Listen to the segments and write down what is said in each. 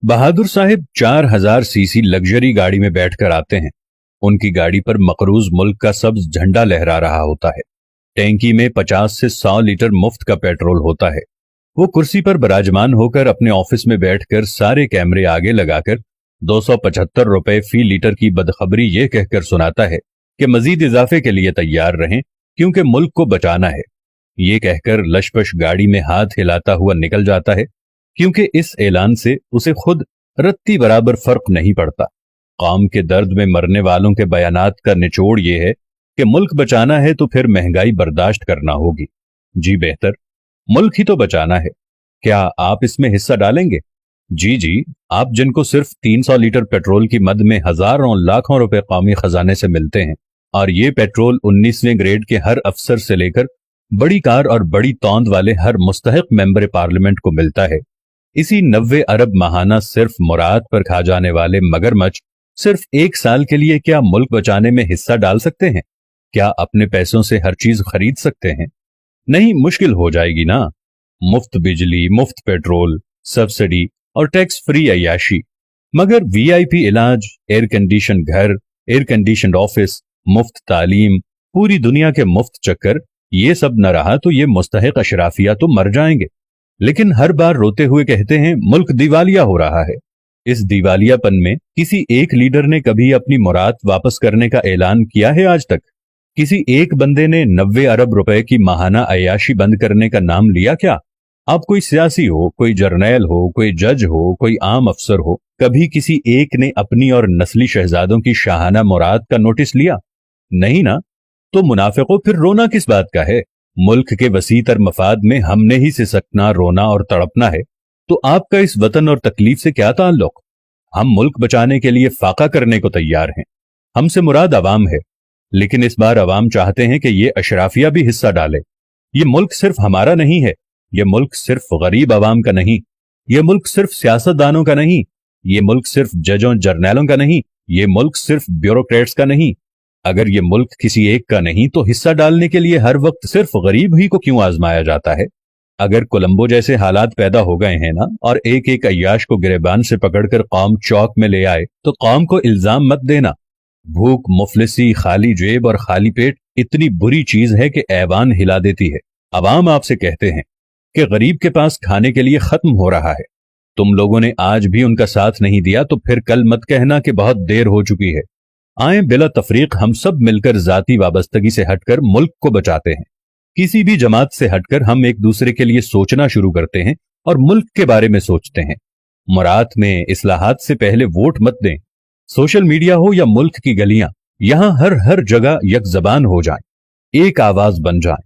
बहादुर साहब 4000 CC luxury गाड़ी में बैठकर आते हैं। उनकी गाड़ी पर मकरूज मुल्क का सब्ज झंडा लहरा रहा होता है। टैंकी में 50 से 100 लीटर मुफ्त का पेट्रोल होता है। वो कुर्सी पर विराजमान होकर अपने ऑफिस में बैठकर सारे कैमरे आगे लगाकर 275 रुपए फी लीटर की बदखबरी ये कहकर सुनाता है कि मजीद इजाफे के लिए तैयार रहें क्योंकि मुल्क को बचाना है। ये कहकर लशपश गाड़ी में हाथ हिलाता हुआ निकल जाता है क्योंकि इस ऐलान से उसे खुद रत्ती बराबर फर्क नहीं पड़ता। कौम के दर्द में मरने वालों के बयानात का निचोड़ ये है कि मुल्क बचाना है तो फिर महंगाई बर्दाश्त करना होगी। जी बेहतर, मुल्क ही तो बचाना है। क्या आप इसमें हिस्सा डालेंगे? जी, आप जिनको सिर्फ 300 लीटर पेट्रोल की मद में हजारों लाखों रुपए कौमी खजाने से मिलते हैं और ये पेट्रोल 19वें ग्रेड के हर अफसर से लेकर बड़ी कार और बड़ी तौंद वाले हर मुस्तहिक मेंबर पार्लियामेंट को मिलता है। इसी 90 अरब माहाना सिर्फ मुराद पर खा जाने वाले मगरमच्छ सिर्फ 1 साल के लिए क्या मुल्क बचाने में हिस्सा डाल सकते हैं? क्या अपने पैसों से हर चीज खरीद सकते हैं? नहीं, मुश्किल हो जाएगी ना। मुफ्त बिजली, मुफ्त पेट्रोल, सब्सिडी और टैक्स फ्री अय्याशी, मगर वीआईपी इलाज, एयर कंडीशन घर, एयर कंडीशन ऑफिस, मुफ्त तालीम, पूरी दुनिया के मुफ्त चक्कर, ये सब न रहा तो ये मुस्तहिक अशराफिया तो मर जाएंगे। लेकिन हर बार रोते हुए कहते हैं मुल्क दिवालिया हो रहा है। इस दिवालियापन में किसी एक लीडर ने कभी अपनी मुराद वापस करने का ऐलान किया है आज तक? किसी एक बंदे ने 90 अरब रुपए की माहाना अय्याशी बंद करने का नाम लिया क्या? आप कोई सियासी हो, कोई जर्नैल हो, कोई जज हो, कोई आम अफसर हो, कभी किसी एक ने अपनी और नस्ली शहजादों की शाहाना मुराद का नोटिस लिया? नहीं ना। तो मुनाफिकों, फिर रोना किस बात का है? मुल्क के वसीतर मफाद में हमने ही सिसकना, रोना और तड़पना है, तो आपका इस वतन और तकलीफ से क्या ताल्लुक? हम मुल्क बचाने के लिए फाका करने को तैयार हैं। हमसे मुराद अवाम है, लेकिन इस बार अवाम चाहते हैं कि ये अशराफिया भी हिस्सा डाले। ये मुल्क सिर्फ हमारा नहीं है, ये मुल्क सिर्फ गरीब अवाम का नहीं, ये मुल्क सिर्फ सियासतदानों का नहीं, ये मुल्क सिर्फ जजों जर्नैलों का नहीं, ये मुल्क सिर्फ ब्यूरोक्रेट्स का नहीं। अगर ये मुल्क किसी एक का नहीं तो हिस्सा डालने के लिए हर वक्त सिर्फ गरीब ही को क्यों आजमाया जाता है? अगर कोलंबो जैसे हालात पैदा हो गए हैं ना, और एक एक अय्याश को गिरेबान से पकड़कर कौम चौक में ले आए, तो कौम को इल्जाम मत देना। भूख, मुफलिसी, खाली जेब और खाली पेट इतनी बुरी चीज है कि ऐवान हिला देती है। अवाम आपसे कहते हैं कि गरीब के पास खाने के लिए खत्म हो रहा है। तुम लोगों ने आज भी उनका साथ नहीं दिया तो फिर कल मत कहना कि बहुत देर हो चुकी है। आए बिला तफरीक हम सब मिलकर जाती वाबस्तगी से हटकर मुल्क को बचाते हैं। किसी भी जमात से हटकर हम एक दूसरे के लिए सोचना शुरू करते हैं और मुल्क के बारे में सोचते हैं। मुराद में इस्लाहात से पहले वोट मत दें। सोशल मीडिया हो या मुल्क की गलियां, यहां हर जगह एक जबान हो जाएं, एक आवाज बन जाएं,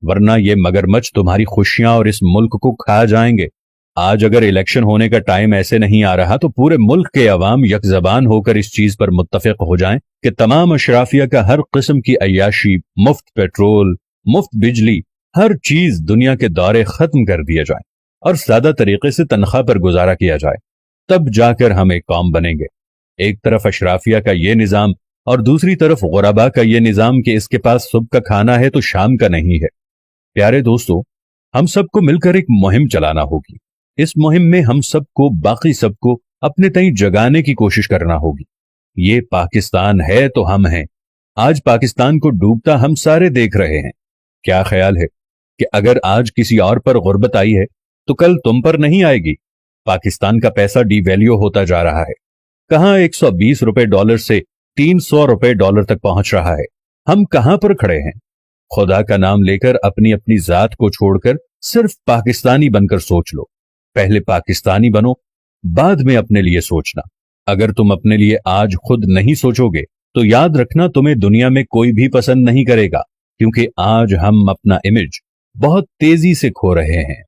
वरना ये मगरमच्छ तुम्हारी खुशियां और इस मुल्क को खा जाएंगे। आज अगर इलेक्शन होने का टाइम ऐसे नहीं आ रहा तो पूरे मुल्क के अवाम एक जबान होकर इस चीज पर मुत्तफिक हो जाएं कि तमाम अशराफिया का हर किस्म की अय्याशी, मुफ्त पेट्रोल, मुफ्त बिजली, हर चीज दुनिया के दौरे खत्म कर दिया जाए और सादा तरीके से तनख्वाह पर गुजारा किया जाए। तब जाकर हम एक कौम बनेंगे। एक तरफ अशराफिया का ये निजाम और दूसरी तरफ गुरबा का ये निजाम कि इसके पास सुबह का खाना है तो शाम का नहीं है। प्यारे दोस्तों, हम सबको मिलकर एक मुहिम चलाना होगी। इस मुहिम में हम सबको, बाकी सबको अपने तई जगाने की कोशिश करना होगी। ये पाकिस्तान है तो हम हैं। आज पाकिस्तान को डूबता हम सारे देख रहे हैं। क्या ख्याल है कि अगर आज किसी और पर गुर्बत आई है तो कल तुम पर नहीं आएगी? पाकिस्तान का पैसा डिवैल्यू होता जा रहा है। कहां 120 रुपए डॉलर से 300 रुपए डॉलर तक पहुंच रहा है। हम कहां पर खड़े हैं? खुदा का नाम लेकर अपनी अपनी जात को छोड़कर सिर्फ पाकिस्तानी बनकर सोच लो। पहले पाकिस्तानी बनो, बाद में अपने लिए सोचना। अगर तुम अपने लिए आज खुद नहीं सोचोगे तो याद रखना तुम्हें दुनिया में कोई भी पसंद नहीं करेगा, क्योंकि आज हम अपना इमेज बहुत तेजी से खो रहे हैं।